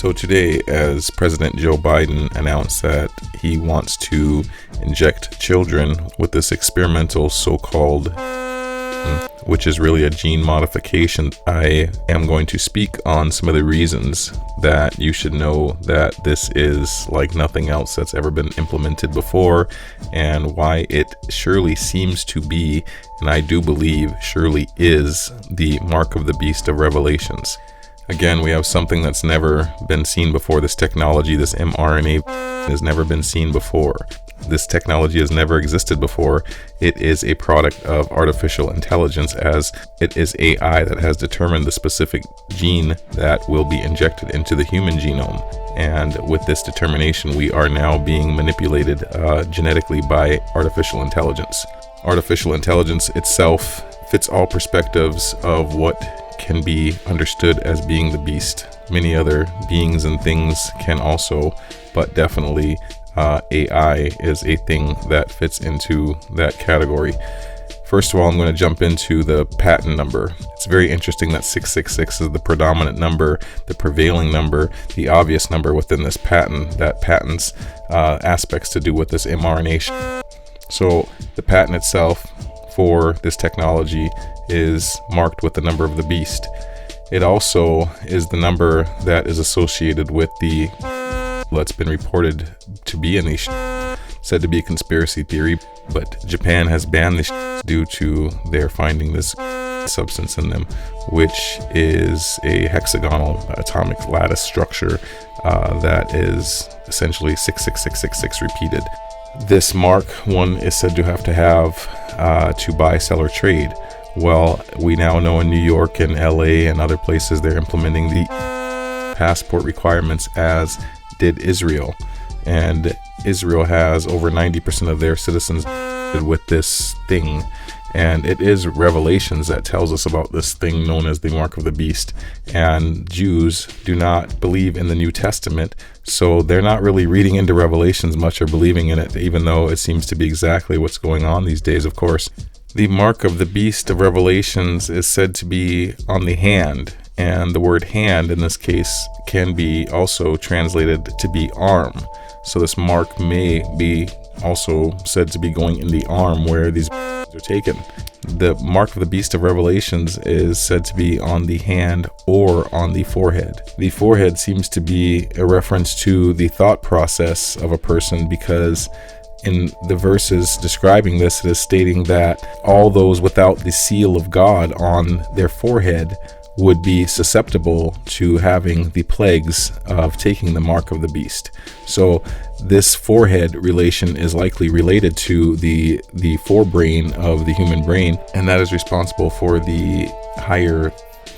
So today, as President Joe Biden announced that he wants to inject children with this experimental so-called, which is really a gene modification, I am going to speak on some of the reasons that you should know that this is like nothing else that's ever been implemented before, and why it surely seems to be, and I do believe surely is, the mark of the beast of Revelations. Again, we have something that's never been seen before. This technology, this mRNA, has never been seen before. This technology has never existed before. It is a product of artificial intelligence, as it is AI that has determined the specific gene that will be injected into the human genome. And with this determination, we are now being manipulated genetically by artificial intelligence. Artificial intelligence itself fits all perspectives of what can be understood as being the beast. Many other beings and things can also, but definitely AI is a thing that fits into that category. First of all, I'm going to jump into the patent number. It's very interesting that 666 is the predominant number, the prevailing number, the obvious number within this patent that patents aspects to do with this mRNA. So the patent itself for this technology is marked with the number of the beast. It also is the number that is associated with the that's been reported to be in these said to be a conspiracy theory, but Japan has banned this due to their finding this substance in them, which is a hexagonal atomic lattice structure that is essentially 66666 repeated. This mark, one is said to have to buy, sell, or trade. Well, we now know in New York and LA and other places they're implementing the passport requirements, as did Israel. And Israel has over 90% of their citizens with this thing. And it is Revelations that tells us about this thing known as the mark of the beast. And Jews do not believe in the New Testament, so they're not really reading into Revelations much or believing in it, even though it seems to be exactly what's going on these days, of course. The mark of the beast of Revelations is said to be on the hand, and the word hand in this case can be also translated to be arm. So this mark may be also said to be going in the arm where these are taken. The mark of the beast of Revelations is said to be on the hand or on the forehead. The forehead seems to be a reference to the thought process of a person, because in the verses describing this, it is stating that all those without the seal of God on their forehead would be susceptible to having the plagues of taking the mark of the beast. So this forehead relation is likely related to the forebrain of the human brain, and that is responsible for the higher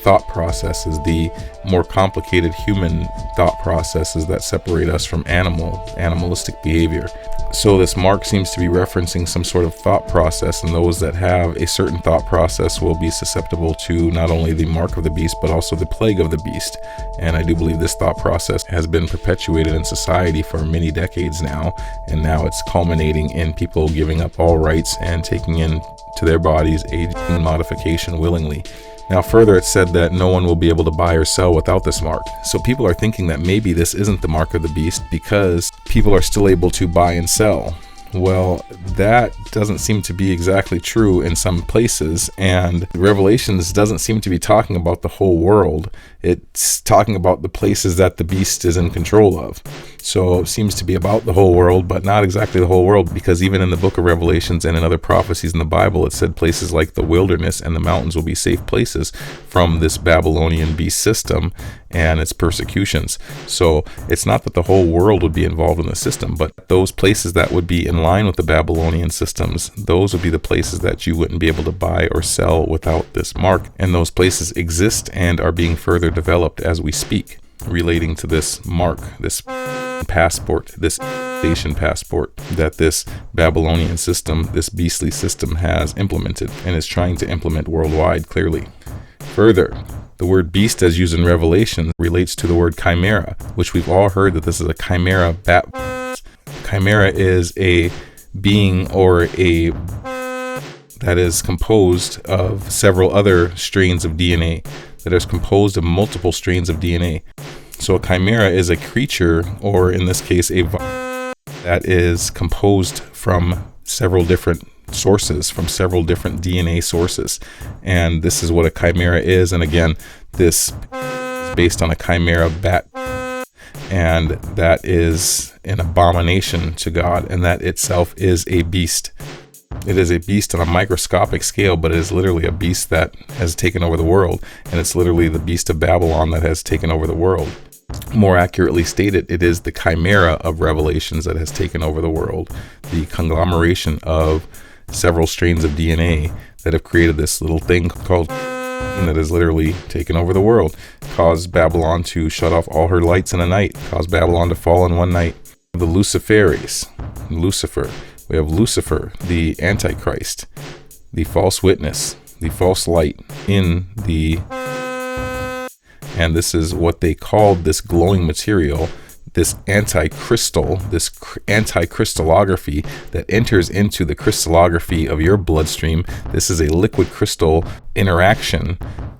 thought processes, the more complicated human thought processes that separate us from animalistic behavior. So this mark seems to be referencing some sort of thought process, and those that have a certain thought process will be susceptible to not only the mark of the beast, but also the plague of the beast. And I do believe this thought process has been perpetuated in society for many decades now, and now it's culminating in people giving up all rights and taking into their bodies a gene modification willingly. Now further, it's said that no one will be able to buy or sell without this mark. So people are thinking that maybe this isn't the mark of the beast because people are still able to buy and sell. Well, that doesn't seem to be exactly true in some places, and Revelations doesn't seem to be talking about the whole world. It's talking about the places that the beast is in control of. So it seems to be about the whole world, but not exactly the whole world, because even in the book of Revelations and in other prophecies in the Bible, it said places like the wilderness and the mountains will be safe places from this Babylonian beast system and its persecutions. So it's not that the whole world would be involved in the system, but those places that would be in line with the Babylonian systems, those would be the places that you wouldn't be able to buy or sell without this mark. And those places exist and are being further developed as we speak, relating to this mark, this passport, this station passport that this Babylonian system, this beastly system has implemented and is trying to implement worldwide, clearly. Further, the word beast as used in Revelation relates to the word chimera, which we've all heard that this is a chimera bat. Chimera is a being or a that is composed of several other strains of DNA, that is composed of multiple strains of DNA. So a chimera is a creature, or in this case, a virus that is composed from several different sources, from several different DNA sources. And this is what a chimera is. And again, this is based on a chimera bat, and that is an abomination to God, and that itself is a beast. It is a beast on a microscopic scale, but it is literally a beast that has taken over the world, and it's literally the beast of Babylon that has taken over the world. More accurately stated, it is the chimera of Revelations that has taken over the world, the conglomeration of several strains of DNA that have created this little thing called that has literally taken over the world, caused Babylon to shut off all her lights in a night, caused Babylon to fall in one night. The Luciferes, Lucifer. We have Lucifer, the Antichrist, the false witness, the false light in the... And this is what they called this glowing material, this anti-crystal, this anti-crystallography that enters into the crystallography of your bloodstream. This is a liquid crystal interaction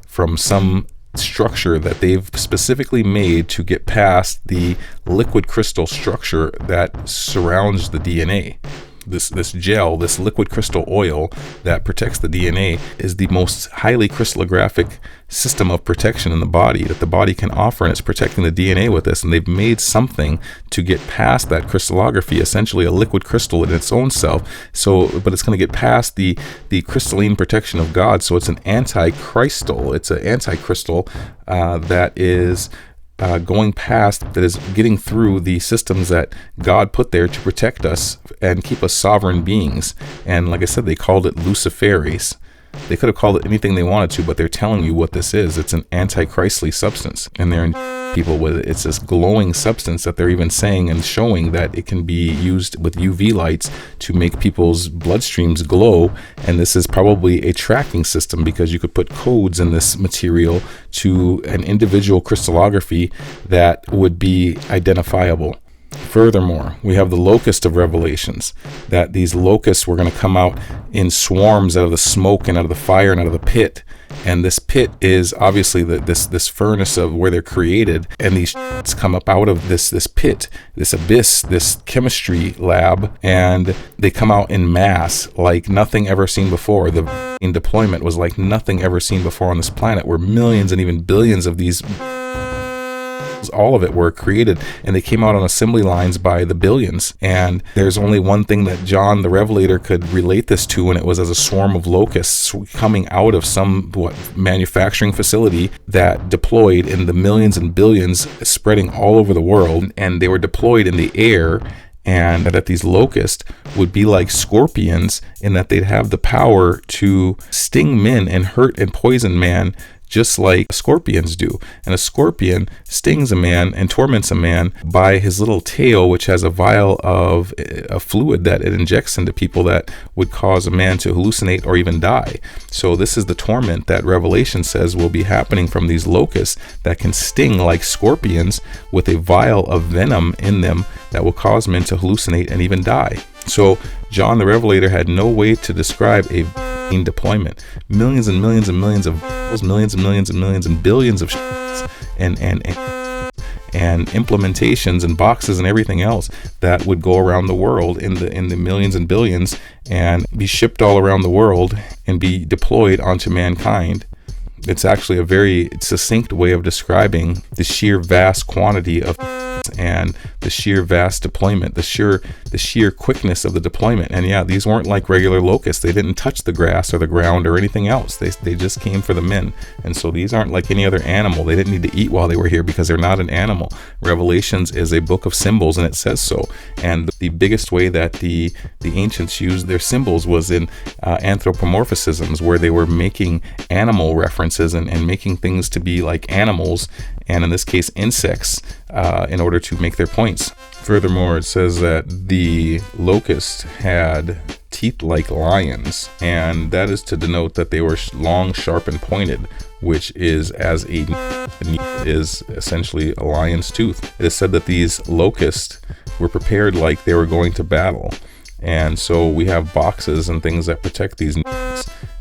from some structure that they've specifically made to get past the liquid crystal structure that surrounds the DNA. This gel, this liquid crystal oil that protects the DNA, is the most highly crystallographic system of protection in the body that the body can offer, and it's protecting the DNA with this. And they've made something to get past that crystallography, essentially a liquid crystal in its own self. So, but it's going to get past the crystalline protection of God. So it's an anti-crystal. It's an anti-crystal that is going past, that is getting through the systems that God put there to protect us and keep us sovereign beings. And like I said, they called it Luciferes. They could have called it anything they wanted to, but they're telling you what this is. It's an antichristly substance, and they're people with it. It's this glowing substance that they're even saying and showing that it can be used with UV lights to make people's bloodstreams glow. And this is probably a tracking system, because you could put codes in this material to an individual crystallography that would be identifiable. Furthermore, we have the locust of Revelations, that these locusts were going to come out in swarms out of the smoke and out of the fire and out of the pit. And this pit is obviously this furnace of where they're created, and these come up out of this pit, this abyss, this chemistry lab, and they come out in mass like nothing ever seen before. The deployment was like nothing ever seen before on this planet, where millions and even billions of these, all of it, were created, and they came out on assembly lines by the billions. And there's only one thing that John the Revelator could relate this to, and it was as a swarm of locusts coming out of some manufacturing facility that deployed in the millions and billions, spreading all over the world. And they were deployed in the air, and that these locusts would be like scorpions in that they'd have the power to sting men and hurt and poison man, just like scorpions do. And a scorpion stings a man and torments a man by his little tail, which has a vial of a fluid that it injects into people that would cause a man to hallucinate or even die. So this is the torment that Revelation says will be happening from these locusts that can sting like scorpions with a vial of venom in them that will cause men to hallucinate and even die. So John the Revelator had no way to describe a deployment. Millions and millions and millions of millions and millions and millions and billions of and implementations and boxes and everything else that would go around the world in the millions and billions and be shipped all around the world and be deployed onto mankind. It's actually a very succinct way of describing the sheer vast quantity of and the sheer vast deployment, the sheer quickness of the deployment. And yeah, these weren't like regular locusts. They didn't touch the grass or the ground or anything else. They just came for the men. And so these aren't like any other animal. They didn't need to eat while they were here because they're not an animal. Revelations is a book of symbols, and it says so. And the biggest way that the ancients used their symbols was in anthropomorphisms, where they were making animal references and making things to be like animals, and in this case insects, in order to make their points. Furthermore, it says that the locust had teeth like lions, and that is to denote that they were long, sharp, and pointed, which is as is essentially a lion's tooth. It is said that these locusts were prepared like they were going to battle. And so we have boxes and things that protect these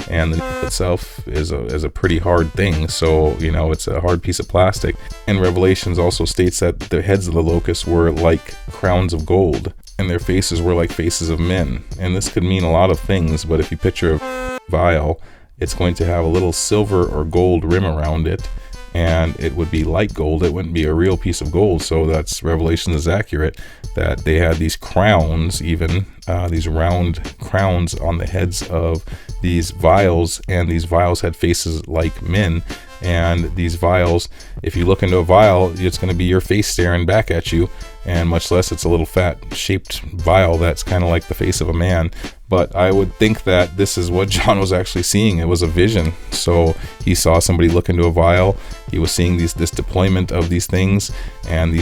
and the needle itself is a pretty hard thing. So, it's a hard piece of plastic. And Revelations also states that the heads of the locusts were like crowns of gold, and their faces were like faces of men. And this could mean a lot of things, but if you picture a vial, it's going to have a little silver or gold rim around it, and it would be like gold. It wouldn't be a real piece of gold. So that's Revelation is accurate, that they had these crowns, even these round crowns on the heads of these vials, and these vials had faces like men. And these vials, if you look into a vial, it's going to be your face staring back at you, and much less it's a little fat shaped vial that's kind of like the face of a man. But I would think that this is what John was actually seeing. It was a vision. So he saw somebody look into a vial. He was seeing this deployment of these things, and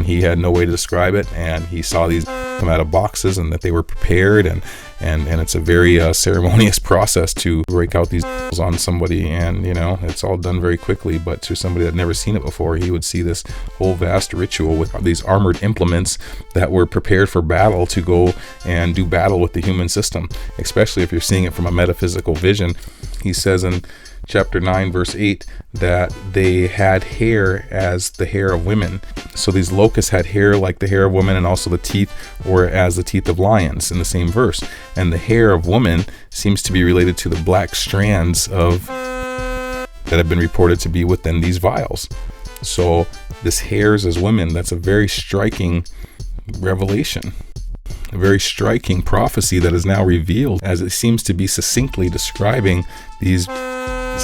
he had no way to describe it. And he saw these come out of boxes, and that they were prepared, and it's a very ceremonious process to break out these on somebody, and it's all done very quickly. But to somebody that had never seen it before, he would see this whole vast ritual with these armored implements that were prepared for battle, to go and do battle with the human system, especially if you're seeing it from a metaphysical vision. He says in chapter 9 verse 8 that they had hair as the hair of women. So these locusts had hair like the hair of women, and also the teeth were as the teeth of lions in the same verse. And the hair of woman seems to be related to the black strands that have been reported to be within these vials. So this hairs as women, that's a very striking revelation, a very striking prophecy that is now revealed, as it seems to be succinctly describing these,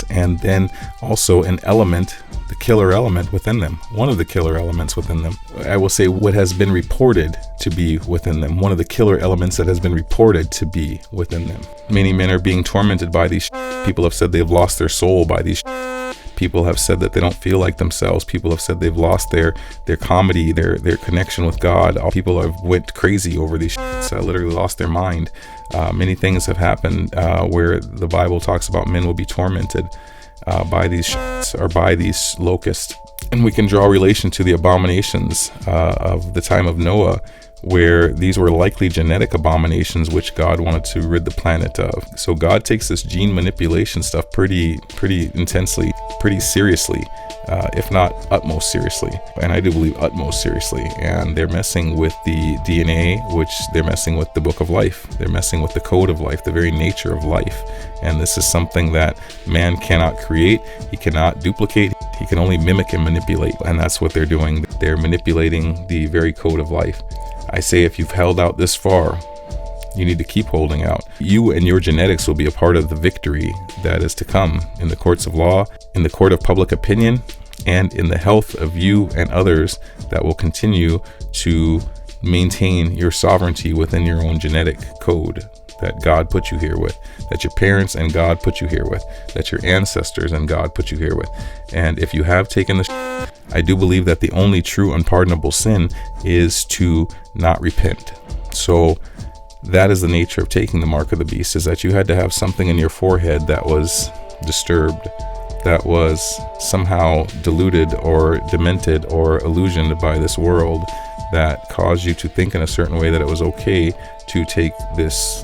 and then also an element, the killer element within them, one of the killer elements within them. I will say what has been reported to be within them, one of the killer elements that has been reported to be within them. Many men are being tormented by these. People have said they've lost their soul by these. People have said that they don't feel like themselves. People have said they've lost their comedy, their connection with God. All people have went crazy over these literally lost their mind. Many things have happened where the Bible talks about men will be tormented by these or by these locusts. And we can draw a relation to the abominations of the time of Noah, where these were likely genetic abominations which God wanted to rid the planet of. So God takes this gene manipulation stuff pretty intensely, pretty seriously, if not utmost seriously. And I do believe utmost seriously. And they're messing with the DNA, which they're messing with the book of life. They're messing with the code of life, the very nature of life. And this is something that man cannot create. He cannot duplicate. He can only mimic and manipulate. And that's what they're doing. They're manipulating the very code of life. I say, if you've held out this far, you need to keep holding out. You and your genetics will be a part of the victory that is to come in the courts of law, in the court of public opinion, and in the health of you and others that will continue to maintain your sovereignty within your own genetic code that God put you here with, that your parents and God put you here with, that your ancestors and God put you here with. And if you have taken the I do believe that the only true unpardonable sin is to not repent. So that is the nature of taking the mark of the beast, is that you had to have something in your forehead that was disturbed, that was somehow diluted or demented or illusioned by this world, that caused you to think in a certain way that it was okay to take this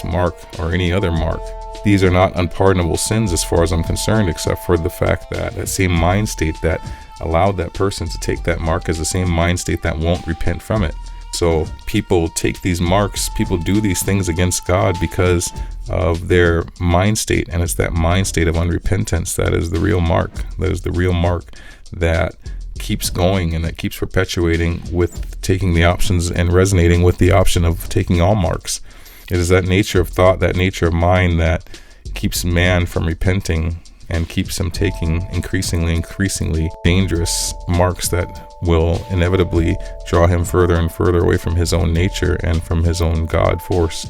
mark or any other mark. These are not unpardonable sins as far as I'm concerned, except for the fact that that same mind state that allowed that person to take that mark is the same mind state that won't repent from it. So people take these marks, people do these things against God because of their mind state, and it's that mind state of unrepentance that is the real mark. That is the real mark that keeps going and that keeps perpetuating with taking the options and resonating with the option of taking all marks. It is that nature of thought, that nature of mind that keeps man from repenting and keeps him taking increasingly dangerous marks that will inevitably draw him further and further away from his own nature and from his own God force.